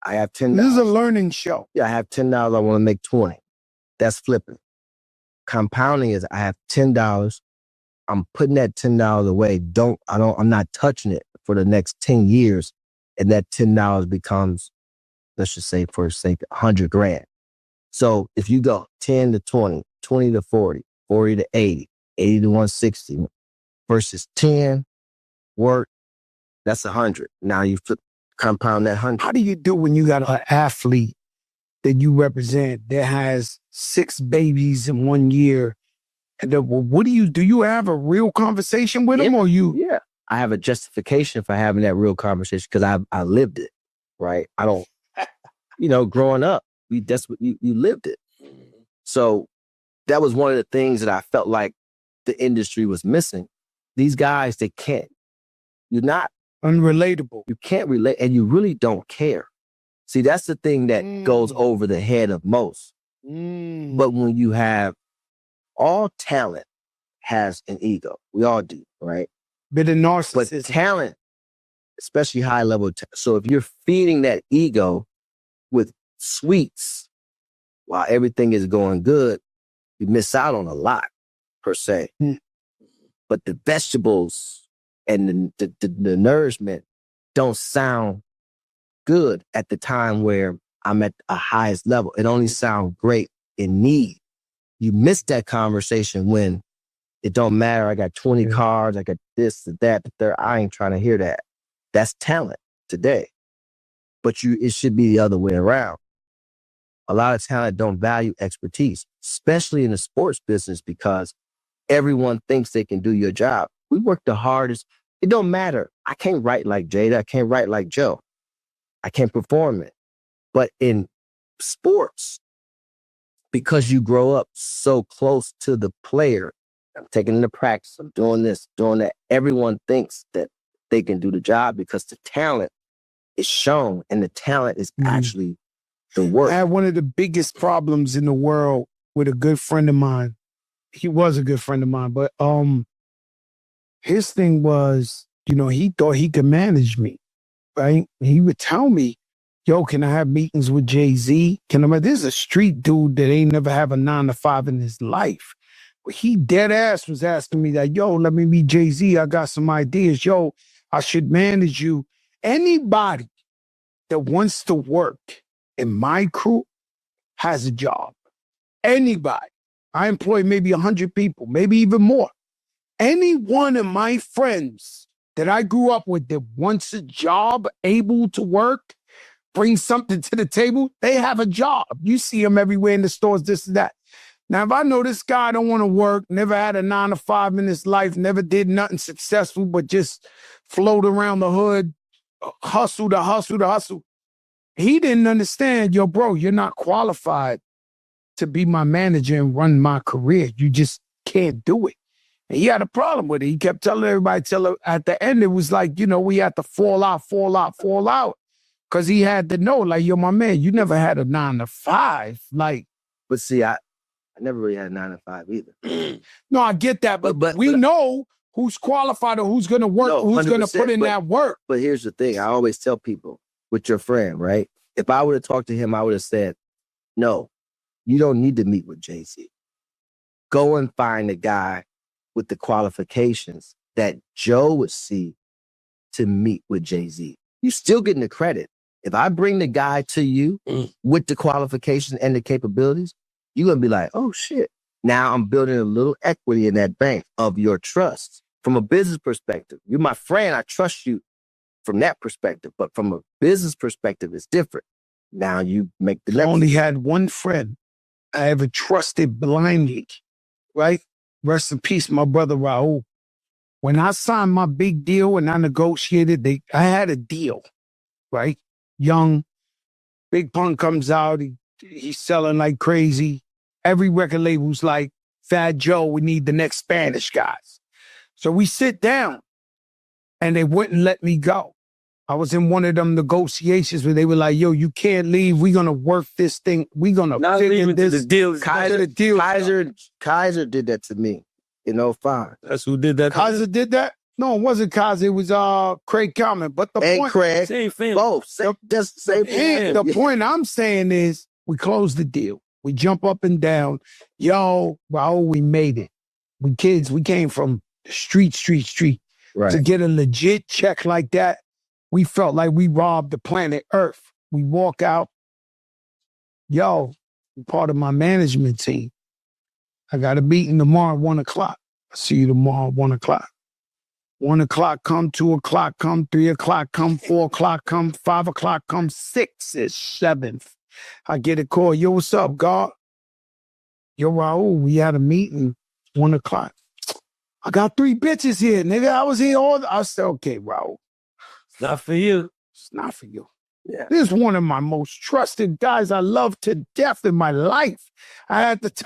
I have $10. This is a learning show. Yeah, I have $10. I want to make 20. That's flipping. Compounding is I have $10. I'm putting that $10 away. I'm not touching it for the next 10 years. And that $10 becomes, let's just say for sake, 100 grand. So if you go 10 to 20, 20 to 40, 40 to 80, 80 to 160 versus 10 work, that's 100. Now you compound that 100. How do you do when you got an athlete that you represent that has 6 babies in 1 year? And then, well, what do? You have a real conversation with them, or you? Yeah, I have a justification for having that real conversation because I lived it, right? I don't, growing up, that's what you lived it. So that was one of the things that I felt like the industry was missing. These guys, you're not unrelatable. You can't relate, and you really don't care. See, that's the thing that goes over the head of most. But when you have all talent has an ego. We all do, right? Bit of narcissism. But talent, especially high level. So if you're feeding that ego with sweets while everything is going good, you miss out on a lot, per se. But the vegetables and the nourishment don't sound good at the time where I'm at a highest level. It only sounds great in need. You miss that conversation when it don't matter. I got 20 cars. I got this, that, the third. I ain't trying to hear that. That's talent today. But it should be the other way around. A lot of talent don't value expertise, especially in the sports business, because everyone thinks they can do your job. We work the hardest. It don't matter. I can't write like Jada. I can't write like Joe. I can't perform it. But in sports, because you grow up so close to the player, I'm taking them to practice, I'm doing this, doing that. Everyone thinks that they can do the job because the talent is shown and the talent is actually the work. I had one of the biggest problems in the world with a good friend of mine. He was a good friend of mine, but his thing was, he thought he could manage me, right? He would tell me, yo, can I have meetings with Jay-Z? This is a street dude that ain't never have a 9 to 5 in his life. But he dead ass was asking me that, yo, let me meet Jay-Z. I got some ideas. Yo, I should manage you. Anybody that wants to work in my crew has a job. Anybody. I employ maybe 100 people, maybe even more. Any one of my friends that I grew up with that wants a job, able to work, bring something to the table, they have a job. You see them everywhere in the stores, this and that. Now, if I know this guy don't want to work, never had a 9 to 5 in his life, never did nothing successful, but just float around the hood, hustle to hustle to hustle. He didn't understand, yo, bro, you're not qualified to be my manager and run my career. You just can't do it. And he had a problem with it. He kept telling everybody, at the end, it was like, we had to fall out. Because he had to know, like, yo, my man, you never had a 9 to 5. Like, but see, I never really had a 9 to 5 either. No, I get that, but we know who's qualified or who's going to work, who's going to put in that work. But here's the thing. I always tell people, with your friend, right? If I would have talked to him, I would have said, no, you don't need to meet with Jay-Z. Go and find a guy with the qualifications that Joe would see to meet with Jay-Z. You still getting the credit. If I bring the guy to you with the qualifications and the capabilities, you're going to be like, oh, shit. Now I'm building a little equity in that bank of your trust. From a business perspective, you're my friend. I trust you from that perspective. But from a business perspective, it's different. Now you make the leverage. I only had one friend I ever trusted blindly, right? Rest in peace, my brother Raul. When I signed my big deal and I negotiated, I had a deal, right? Young, Big Pun comes out, he's selling like crazy. Every record label's like, Fat Joe, we need the next Spanish guys. So we sit down and they wouldn't let me go. I was in one of them negotiations where they were like, yo, you can't leave. We're going to work this thing. We're going to figure this. The deal. Kaiser did that to me in 05. That's who did that. Kaiser did that? No, it wasn't Kaz. It was Craig Comment. But the And point, Craig, Same family. both. Just same the point I'm saying is we closed the deal. We jump up and down. Yo, Raul, we made it. We came from the street to Right. get a legit check like that. We felt like we robbed the planet Earth. We walk out. Yo, you're part of my management team. I got a meeting tomorrow at 1 o'clock. I'll see you tomorrow at 1 o'clock. 1 o'clock come, 2 o'clock come, 3 o'clock come, 4 o'clock come, 5 o'clock come, 6 is 7th. I get a call. Yo, what's up, God? Yo, Raul, we had a meeting 1 o'clock. I got 3 bitches here, nigga. I was here all I said, okay, Raul. It's not for you. It's not for you. Yeah. This is one of my most trusted guys I love to death in my life. I had to